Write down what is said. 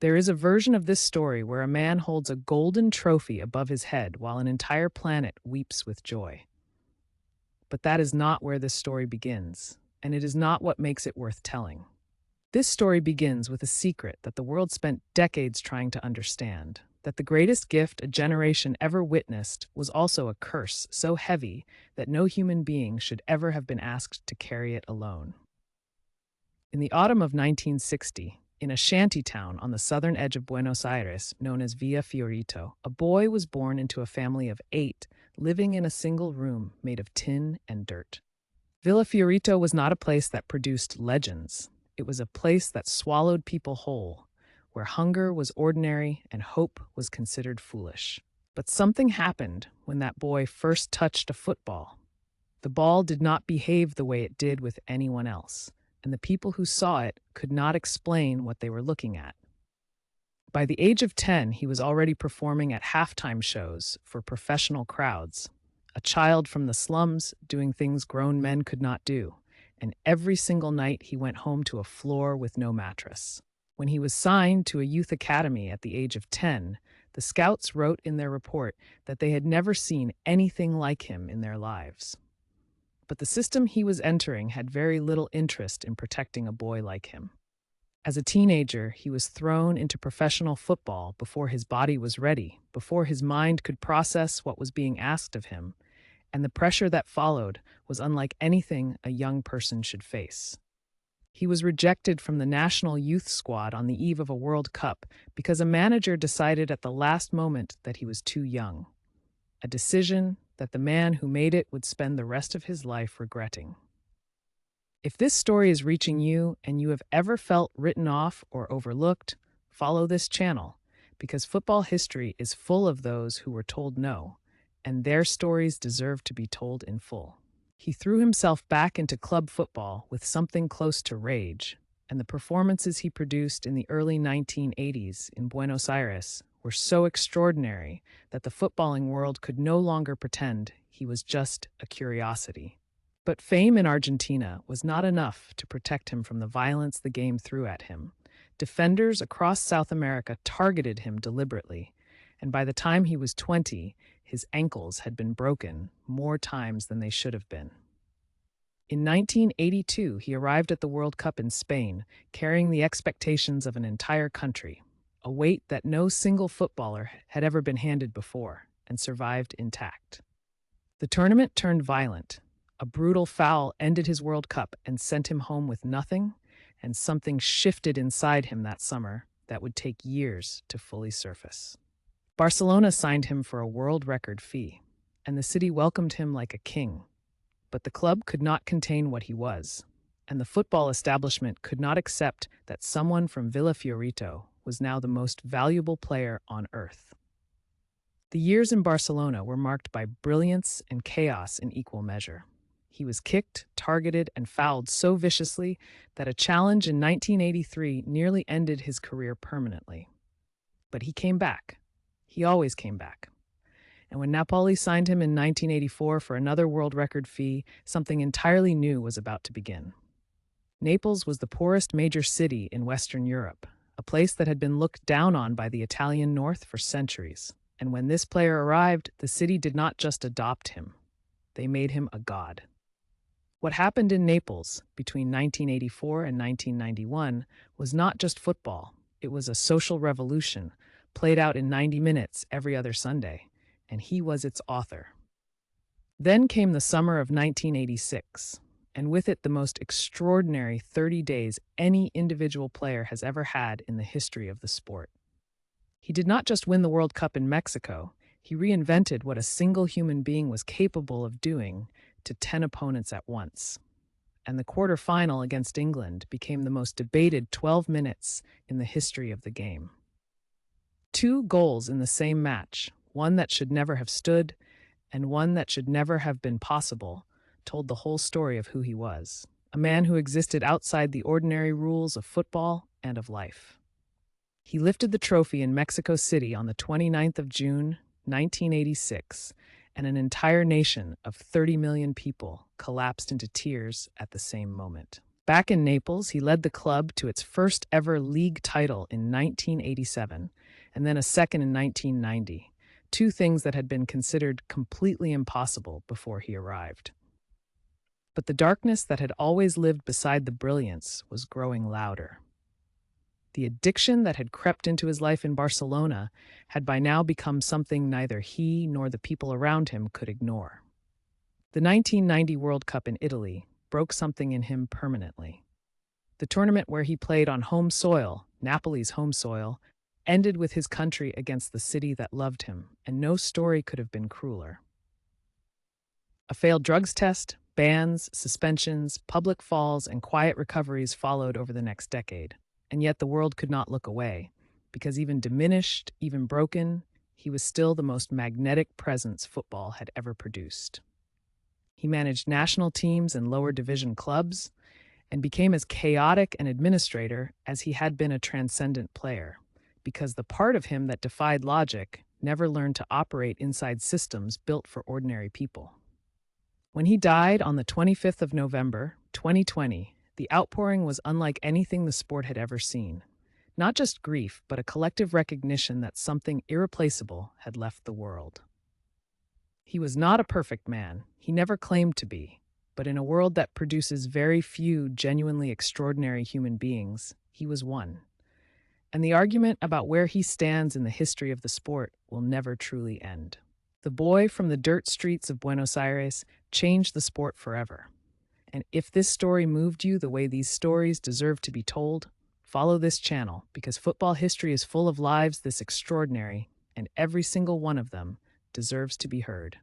There is a version of this story where a man holds a golden trophy above his head while an entire planet weeps with joy. But that is not where this story begins, and it is not what makes it worth telling. This story begins with a secret that the world spent decades trying to understand, that the greatest gift a generation ever witnessed was also a curse so heavy that no human being should ever have been asked to carry it alone. In the autumn of 1960, in a shanty town on the southern edge of Buenos Aires known as Villa Fiorito, a boy was born into a family of 8, living in a single room made of tin and dirt. Villa Fiorito was not a place that produced legends. It was a place that swallowed people whole, where hunger was ordinary and hope was considered foolish. But something happened when that boy first touched a football. The ball did not behave the way it did with anyone else, and the people who saw it could not explain what they were looking at. By the age of 10, he was already performing at halftime shows for professional crowds, a child from the slums doing things grown men could not do, and every single night he went home to a floor with no mattress. When he was signed to a youth academy at the age of 10, the scouts wrote in their report that they had never seen anything like him in their lives. But the system he was entering had very little interest in protecting a boy like him. As a teenager, he was thrown into professional football before his body was ready, before his mind could process what was being asked of him, and the pressure that followed was unlike anything a young person should face. He was rejected from the national youth squad on the eve of a World Cup because a manager decided at the last moment that he was too young, a decision that the man who made it would spend the rest of his life regretting. If this story is reaching you and you have ever felt written off or overlooked, follow this channel, because football history is full of those who were told no, and their stories deserve to be told in full. He threw himself back into club football with something close to rage, and the performances he produced in the early 1980s in Buenos Aires were so extraordinary that the footballing world could no longer pretend he was just a curiosity. But fame in Argentina was not enough to protect him from the violence the game threw at him. Defenders across South America targeted him deliberately, and by the time he was 20, his ankles had been broken more times than they should have been. In 1982, he arrived at the World Cup in Spain, carrying the expectations of an entire country, a weight that no single footballer had ever been handed before, and survived intact. The tournament turned violent. A brutal foul ended his World Cup and sent him home with nothing, and something shifted inside him that summer that would take years to fully surface. Barcelona signed him for a world record fee, and the city welcomed him like a king. But the club could not contain what he was, and the football establishment could not accept that someone from Villa Fiorito was now the most valuable player on earth. The years in Barcelona were marked by brilliance and chaos in equal measure. He was kicked, targeted, and fouled so viciously that a challenge in 1983 nearly ended his career permanently. But he came back. He always came back. And when Napoli signed him in 1984 for another world record fee, something entirely new was about to begin. Naples was the poorest major city in Western Europe, a place that had been looked down on by the Italian North for centuries. And when this player arrived, the city did not just adopt him. They made him a god. What happened in Naples between 1984 and 1991 was not just football. It was a social revolution, played out in 90 minutes every other Sunday, and he was its author. Then came the summer of 1986, and with it the most extraordinary 30 days any individual player has ever had in the history of the sport. He did not just win the World Cup in Mexico, he reinvented what a single human being was capable of doing to 10 opponents at once. And the quarterfinal against England became the most debated 12 minutes in the history of the game. 2 goals in the same match, one that should never have stood, and one that should never have been possible, told the whole story of who he was, a man who existed outside the ordinary rules of football and of life. He lifted the trophy in Mexico City on the 29th of June, 1986, and an entire nation of 30 million people collapsed into tears at the same moment. Back in Naples, he led the club to its first ever league title in 1987, and then a second in 1990, two things that had been considered completely impossible before he arrived. But the darkness that had always lived beside the brilliance was growing louder. The addiction that had crept into his life in Barcelona had by now become something neither he nor the people around him could ignore. The 1990 World Cup in Italy broke something in him permanently. The tournament where he played on home soil, Napoli's home soil, ended with his country against the city that loved him, and no story could have been crueler. A failed drugs test, bans, suspensions, public falls, and quiet recoveries followed over the next decade. And yet the world could not look away, because even diminished, even broken, he was still the most magnetic presence football had ever produced. He managed national teams and lower division clubs, and became as chaotic an administrator as he had been a transcendent player, because the part of him that defied logic never learned to operate inside systems built for ordinary people. When he died on the 25th of November, 2020, the outpouring was unlike anything the sport had ever seen. Not just grief, but a collective recognition that something irreplaceable had left the world. He was not a perfect man. He never claimed to be. But in a world that produces very few genuinely extraordinary human beings, he was one. And the argument about where he stands in the history of the sport will never truly end. The boy from the dirt streets of Buenos Aires changed the sport forever. And if this story moved you the way these stories deserve to be told, follow this channel, because football history is full of lives this extraordinary, and every single one of them deserves to be heard.